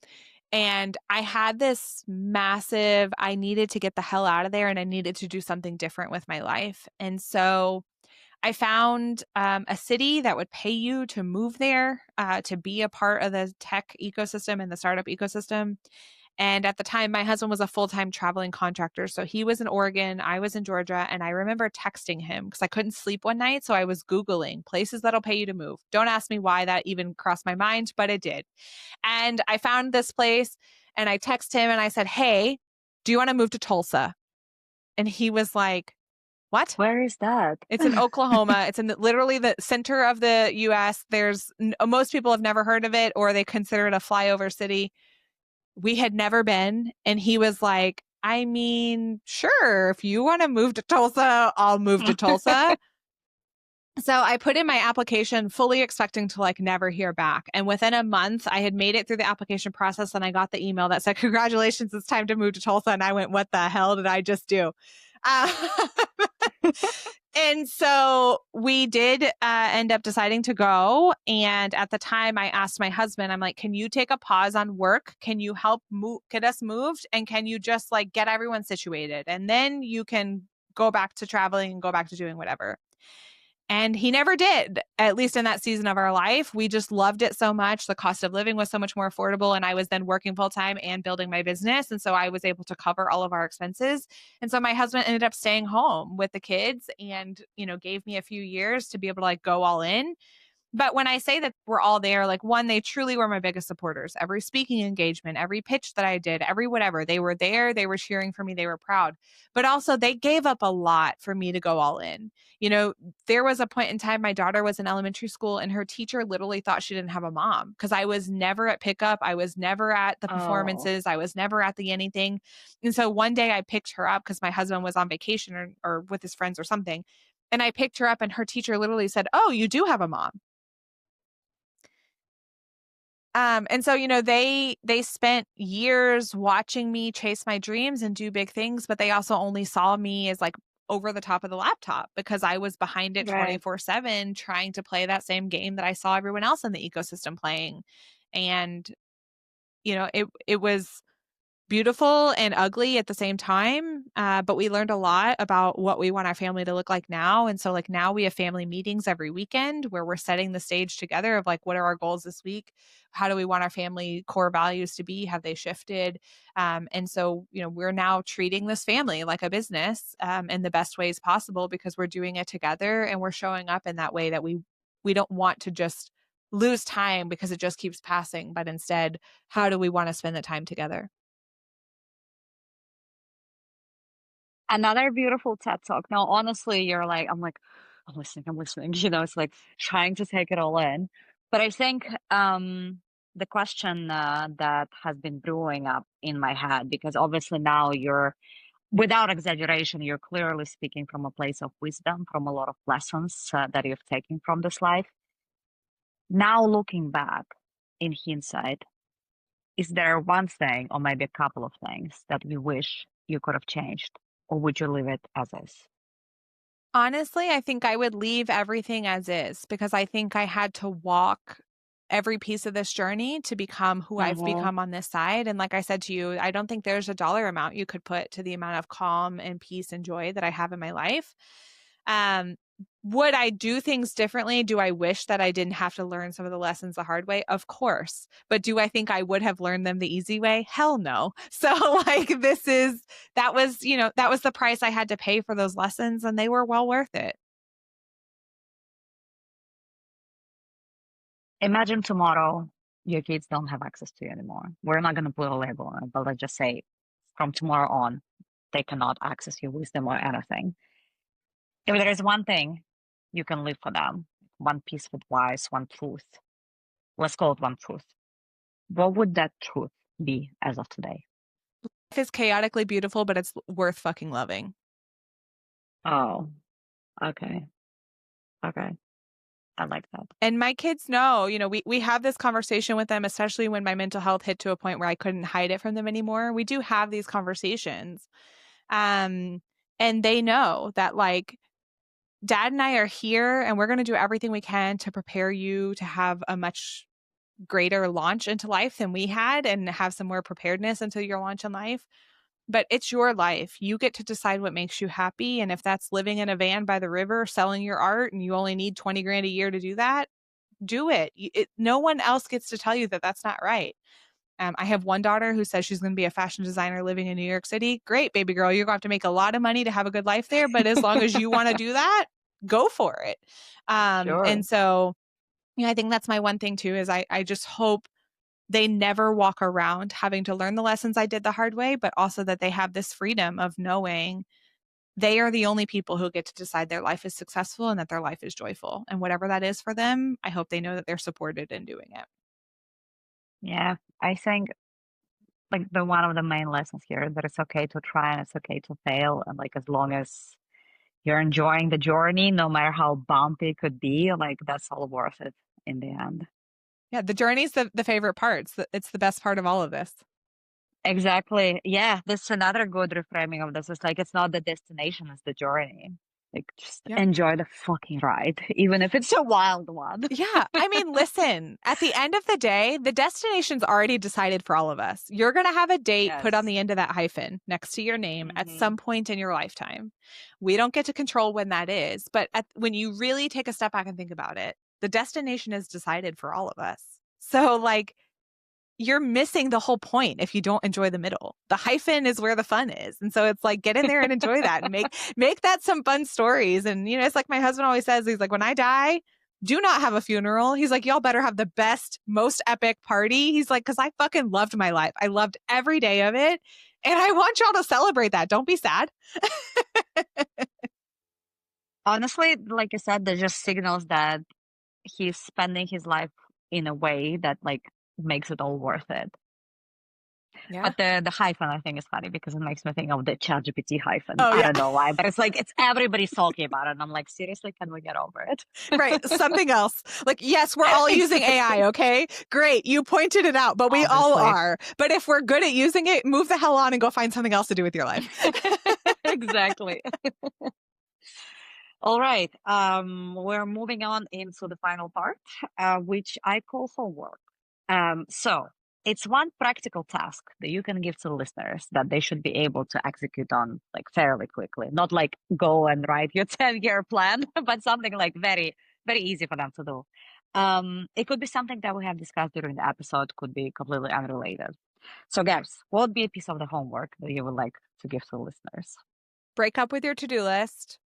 And I had this massive, I needed to get the hell out of there and I needed to do something different with my life. And so I found a city that would pay you to move there, to be a part of the tech ecosystem and the startup ecosystem. And at the time, my husband was a full time traveling contractor. So he was in Oregon, I was in Georgia. And I remember texting him because I couldn't sleep one night. So I was Googling places that'll pay you to move. Don't ask me why that even crossed my mind, but it did. And I found this place and I texted him and I said, "Hey, do you want to move to Tulsa?" And he was like, "What?" Where is that? It's in Oklahoma. It's in literally the center of the US. Most people have never heard of it or they consider it a flyover city. We had never been. And he was like, "I mean, sure, if you want to move to Tulsa, I'll move to Tulsa." So I put in my application fully expecting to like never hear back. And within a month, I had made it through the application process and I got the email that said, "Congratulations, it's time to move to Tulsa." And I went, "What the hell did I just do?" Uh, and so we did end up deciding to go. And at the time, I asked my husband, I'm like, "Can you take a pause on work? Can you help get us moved? And can you just like get everyone situated? And then you can go back to traveling and go back to doing whatever." And he never did, at least in that season of our life. We just loved it so much. The cost of living was so much more affordable. And I was then working full time and building my business. And so I was able to cover all of our expenses. And so my husband ended up staying home with the kids and, gave me a few years to be able to like go all in. But when I say that we're all there, like one, they truly were my biggest supporters. Every speaking engagement, every pitch that I did, every whatever, they were there, they were cheering for me, they were proud. But also they gave up a lot for me to go all in. You know, there was a point in time my daughter was in elementary school and her teacher literally thought she didn't have a mom because I was never at pickup, I was never at the Oh, performances, I was never at the anything. And so one day I picked her up because my husband was on vacation or with his friends or something. And I picked her up and her teacher literally said, "Oh, you do have a mom." And so, they spent years watching me chase my dreams and do big things, but they also only saw me as like over the top of the laptop because I was behind it right. 24/7 trying to play that same game that I saw everyone else in the ecosystem playing. And, it was beautiful and ugly at the same time. But we learned a lot about what we want our family to look like now. And so, like, now we have family meetings every weekend where we're setting the stage together of like, what are our goals this week? How do we want our family core values to be? Have they shifted? And so, we're now treating this family like a business in the best ways possible because we're doing it together and we're showing up in that way that we don't want to just lose time because it just keeps passing, but instead, how do we want to spend the time together? Another beautiful TED talk. Now, honestly, I'm listening. It's like trying to take it all in. But I think the question that has been brewing up in my head, because obviously now you're, without exaggeration, you're clearly speaking from a place of wisdom, from a lot of lessons that you've taken from this life. Now, looking back in hindsight, is there one thing or maybe a couple of things that we wish you could have changed, or would you leave it as is? Honestly, I think I would leave everything as is because I think I had to walk every piece of this journey to become who I've Mm-hmm. become on this side. And like I said to you, I don't think there's a dollar amount you could put to the amount of calm and peace and joy that I have in my life. Um, would I do things differently? Do I wish that I didn't have to learn some of the lessons the hard way? Of course. But do I think I would have learned them the easy way? Hell no. So, like, that was the price I had to pay for those lessons, and they were well worth it. Imagine tomorrow your kids don't have access to you anymore. We're not going to put a label on it, but let's just say from tomorrow on, they cannot access your wisdom or anything. If there is one thing you can leave for them, one piece of advice, one truth, let's call it one truth. What would that truth be as of today? Life is chaotically beautiful, but it's worth fucking loving. Oh, okay. Okay. I like that. And my kids know, we have this conversation with them, especially when my mental health hit to a point where I couldn't hide it from them anymore. We do have these conversations. Um, and they know that, like, dad and I are here and we're going to do everything we can to prepare you to have a much greater launch into life than we had and have some more preparedness until your launch in life. But it's your life. You get to decide what makes you happy. And if that's living in a van by the river, selling your art, and you only need 20 grand a year to do that, do it. No one else gets to tell you that that's not right. I have one daughter who says she's going to be a fashion designer living in New York City. Great, baby girl. You're going to have to make a lot of money to have a good life there. But as long as you want to do that, go for it. And Sure. so, I think that's my one thing too, is I just hope they never walk around having to learn the lessons I did the hard way, but also that they have this freedom of knowing they are the only people who get to decide their life is successful and that their life is joyful. And whatever that is for them, I hope they know that they're supported in doing it. Yeah. I think like the one of the main lessons here that it's okay to try and it's okay to fail. And like as long as you're enjoying the journey, no matter how bumpy it could be, like that's all worth it in the end. Yeah, the journey's the favorite part. It's the best part of all of this. Exactly. Yeah, this is another good reframing of this. It's like it's not the destination, it's the journey. Like just Yep. enjoy the fucking ride, even if it's a wild one. Yeah. I mean, listen, at the end of the day, the destination's already decided for all of us. You're going to have a date put on Yes. the end of that hyphen next to your name at Hmm. some point in your lifetime. We don't get to control when that is, but when you really take a step back and think about it, the destination is decided for all of us. So, like, you're missing the whole point if you don't enjoy the middle. The hyphen is where the fun is. And so it's like, get in there and enjoy that and make that some fun stories. And it's like my husband always says, he's like, when I die, do not have a funeral. He's like, y'all better have the best, most epic party. He's like, because I fucking loved my life. I loved every day of it. And I want y'all to celebrate that. Don't be sad. Honestly, like I said, that just signals that he's spending his life in a way that like makes it all worth it. Yeah. But the hyphen I think is funny because it makes me think of the ChatGPT hyphen. Oh, I yeah. don't know why, but it's like it's everybody's talking about it. And I'm like, seriously, can we get over it? Right. Something else. Like, yes, we're all using AI. Exactly. Okay. Great. You pointed it out, but we all Obviously. are. But if we're good at using it, move the hell on and go find something else to do with your life. Exactly. All right. We're moving on into the final part, which I call homework. So it's one practical task that you can give to the listeners that they should be able to execute on like fairly quickly. Not like go and write your 10-year plan, but something like very, very easy for them to do. It could be something that we have discussed during the episode, could be completely unrelated. So, Gabs, what would be a piece of the homework that you would like to give to the listeners? Break up with your to-do list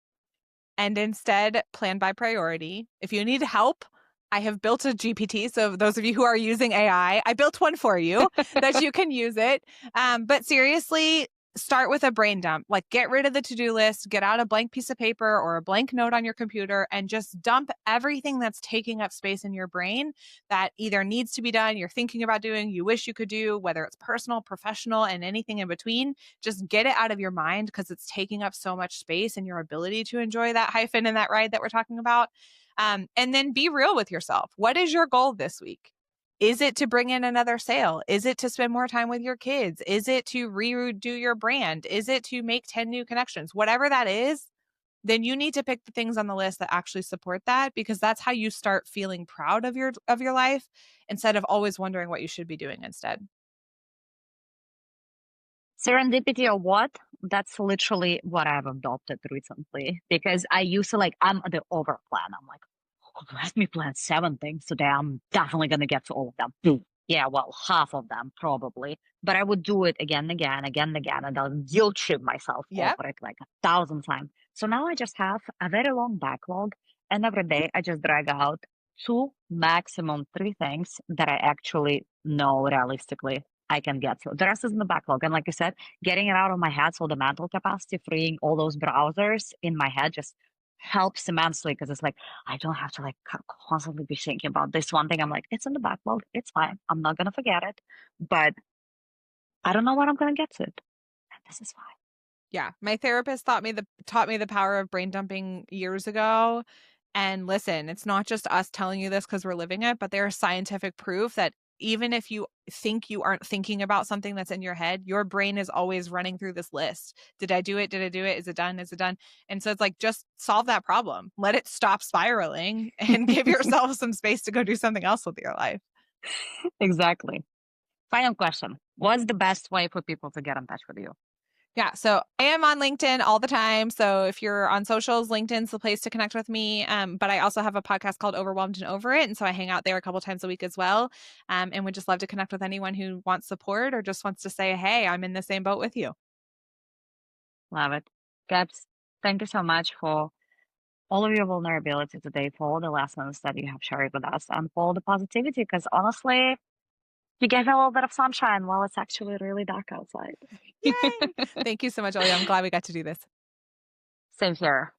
and instead plan by priority. If you need help, I have built a GPT. So those of you who are using AI, I built one for you that you can use it. But seriously, start with a brain dump. Like, get rid of the to-do list, get out a blank piece of paper or a blank note on your computer and just dump everything that's taking up space in your brain that either needs to be done, you're thinking about doing, you wish you could do, whether it's personal, professional, and anything in between. Just get it out of your mind because it's taking up so much space and your ability to enjoy that hyphen and that ride that we're talking about. And then be real with yourself. What is your goal this week? Is it to bring in another sale? Is it to spend more time with your kids? Is it to redo your brand? Is it to make 10 new connections? Whatever that is, then you need to pick the things on the list that actually support that, because that's how you start feeling proud of your life instead of always wondering what you should be doing instead. Serendipity or what? That's literally what I've adopted recently because I used to like, I'm the over plan. I'm like, oh, let me plan 7 things today. I'm definitely going to get to all of them. Boom. Yeah, well, half of them probably. But I would do it again and again, again and again, and I'll guilt trip myself Yep. over it like 1,000 times. So now I just have a very long backlog, and every day I just drag out two, maximum 3 things that I actually know realistically I can get to. The rest is in the backlog. And like I said, getting it out of my head, so the mental capacity, freeing all those browsers in my head just helps immensely because it's like I don't have to like constantly be thinking about this one thing. I'm like, it's in the backlog. It's fine. I'm not gonna forget it, but I don't know when I'm gonna get to it. And this is fine. Yeah, my therapist taught me the power of brain dumping years ago. And listen, it's not just us telling you this because we're living it, but there's scientific proof that even if you think you aren't thinking about something that's in your head, your brain is always running through this list. Did I do it? Did I do it? Is it done? Is it done? And so it's like, just solve that problem. Let it stop spiraling and give yourself some space to go do something else with your life. Exactly. Final question. What's the best way for people to get in touch with you? Yeah, so I am on LinkedIn all the time. So if you're on socials, LinkedIn's the place to connect with me. But I also have a podcast called Overwhelmed and Over It, and so I hang out there a couple times a week as well. And would just love to connect with anyone who wants support or just wants to say, "Hey, I'm in the same boat with you." Love it. Gabs, thank you so much for all of your vulnerability today, for all the lessons that you have shared with us, and for all the positivity. Because honestly, you gave me a little bit of sunshine while it's actually really dark outside. Yay! Thank you so much, Olya. I'm glad we got to do this. Same here.